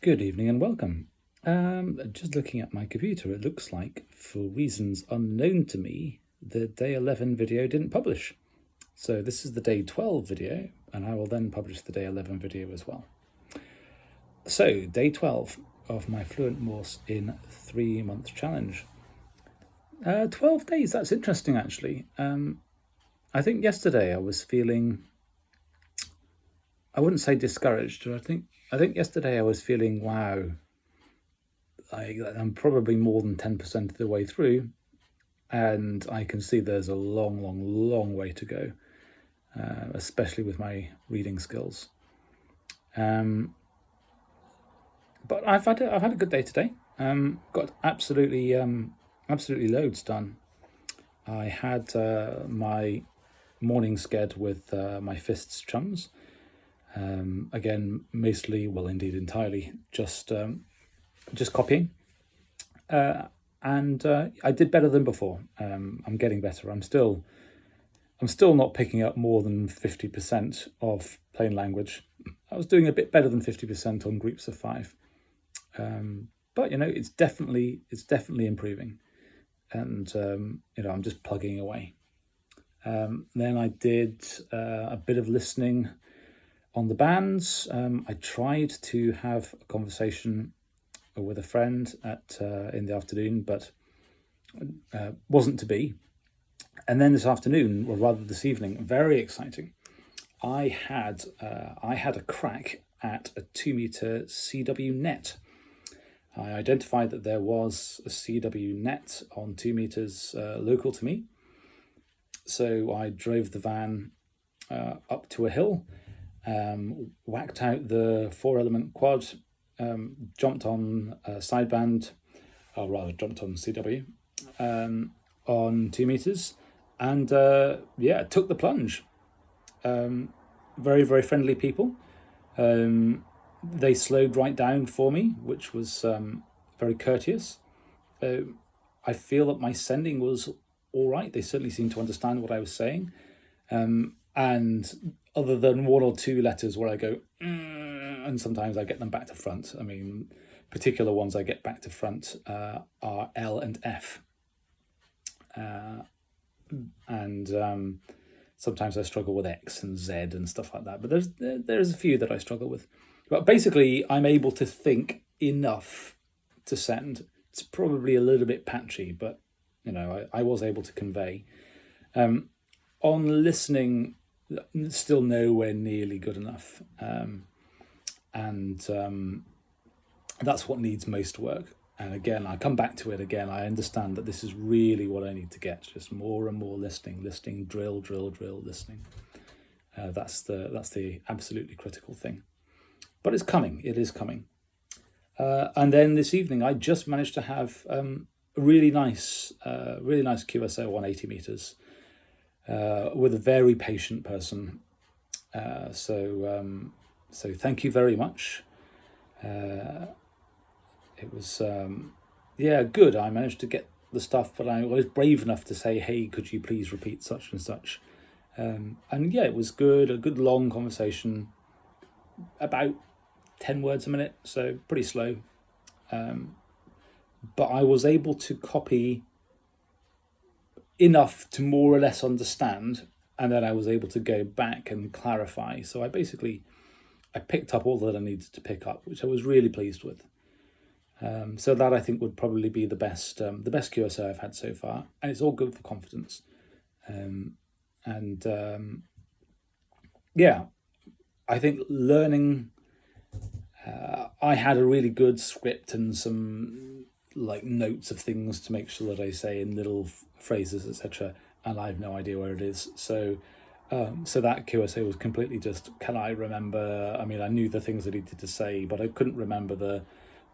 Good evening and welcome. Just looking at my computer, it looks like, for reasons unknown to me, the day 11 video didn't publish. So this is the day 12 video, and I will then publish the day 11 video as well. So, day 12 of my Fluent Morse in 3-month challenge. 12 days, that's interesting actually. I think yesterday I was feeling, I wouldn't say discouraged, but I think yesterday I was feeling, wow, I'm probably more than 10% of the way through, and I can see there's a long way to go, especially with my reading skills. But I've had a good day today. Got absolutely loads done. I had my morning sked with my fists chums. Again, mostly, well, indeed, entirely, just copying. And I did better than before. I'm getting better. I'm still not picking up more than 50% of plain language. I was doing a bit better than 50% on groups of 5. But it's definitely improving, and I'm just plugging away. Then I did a bit of listening on the bands. I tried to have a conversation with a friend in the afternoon, but wasn't to be. And then this afternoon, or rather this evening, very exciting. I had a crack at a 2-meter CW net. I identified that there was a CW net on 2 meters local to me. So I drove the van up to a hill, whacked out the 4-element quad, jumped on a sideband, or rather jumped on CW on 2 meters, and took the plunge. Very, very friendly people. They slowed right down for me, which was very courteous. I feel that my sending was all right. They certainly seemed to understand what I was saying. And other than 1 or 2 letters where I go, and sometimes I get them back to front. I mean, particular ones I get back to front are L and F. And sometimes I struggle with X and Z and stuff like that. But there's a few that I struggle with. But basically, I'm able to think enough to send. It's probably a little bit patchy, but I was able to convey. On listening, still nowhere nearly good enough. And that's what needs most work. And again, I come back to it again. I understand that this is really what I need to get. Just more and more listening, drill, listening. That's the absolutely critical thing. But it's coming. It is coming. And then this evening, I just managed to have a really nice QSO on 80 meters with a very patient person. So thank you very much. It was good. I managed to get the stuff, but I was brave enough to say, "Hey, could you please repeat such and such?" And it was good. A good long conversation, about 10 words a minute, so pretty slow. But I was able to copy enough to more or less understand, and then I was able to go back and clarify. So I picked up all that I needed to pick up, which I was really pleased with. So that I think would probably be the best QSO I've had so far, and it's all good for confidence. I think learning. I had a really good script and some notes of things to make sure that I say in little phrases, etc. And I have no idea where it is. So that QSO was completely just, can I remember? I mean, I knew the things I needed to say, but I couldn't remember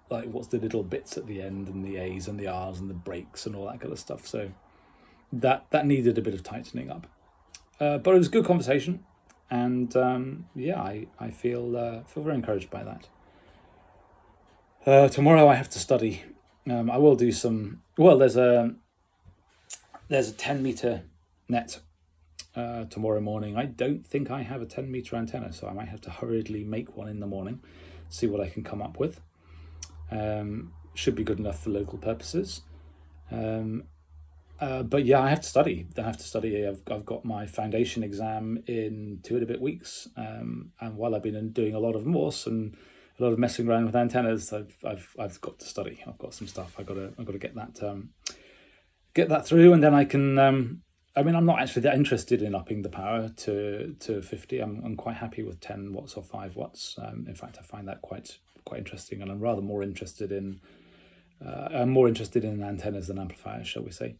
what's the little bits at the end and the A's and the R's and the breaks and all that kind of stuff. So that needed a bit of tightening up. But it was a good conversation, and I feel very encouraged by that. Tomorrow I have to study. I will do some. Well, there's a 10-meter net tomorrow morning. I don't think I have a 10-meter antenna, so I might have to hurriedly make one in the morning, see what I can come up with. Should be good enough for local purposes. But yeah, I have to study. I've got my foundation exam in 2 and a bit weeks, and while I've been doing a lot of Morse and a lot of messing around with antennas, I've got to study. I've got some stuff. I've got to get that through, and then I can. I mean, I'm not actually that interested in upping the power to 50. I'm quite happy with 10 watts or 5 watts. In fact, I find that quite interesting, and I'm rather more interested in antennas than amplifiers, shall we say.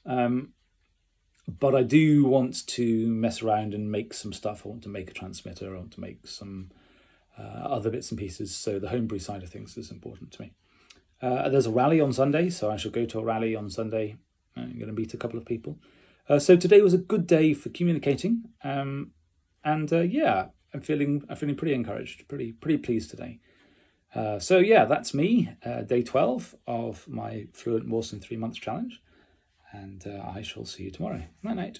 But I do want to mess around and make some stuff. I want to make a transmitter. I want to make some other bits and pieces. So the homebrew side of things is important to me. There's a rally on Sunday, so I shall go to a rally on Sunday. I'm going to meet a couple of people. So today was a good day for communicating, and yeah, I'm feeling pretty encouraged, pretty pleased today. So yeah, that's me, day 12 of my Fluent Morse in 3 months challenge, and I shall see you tomorrow. Night night.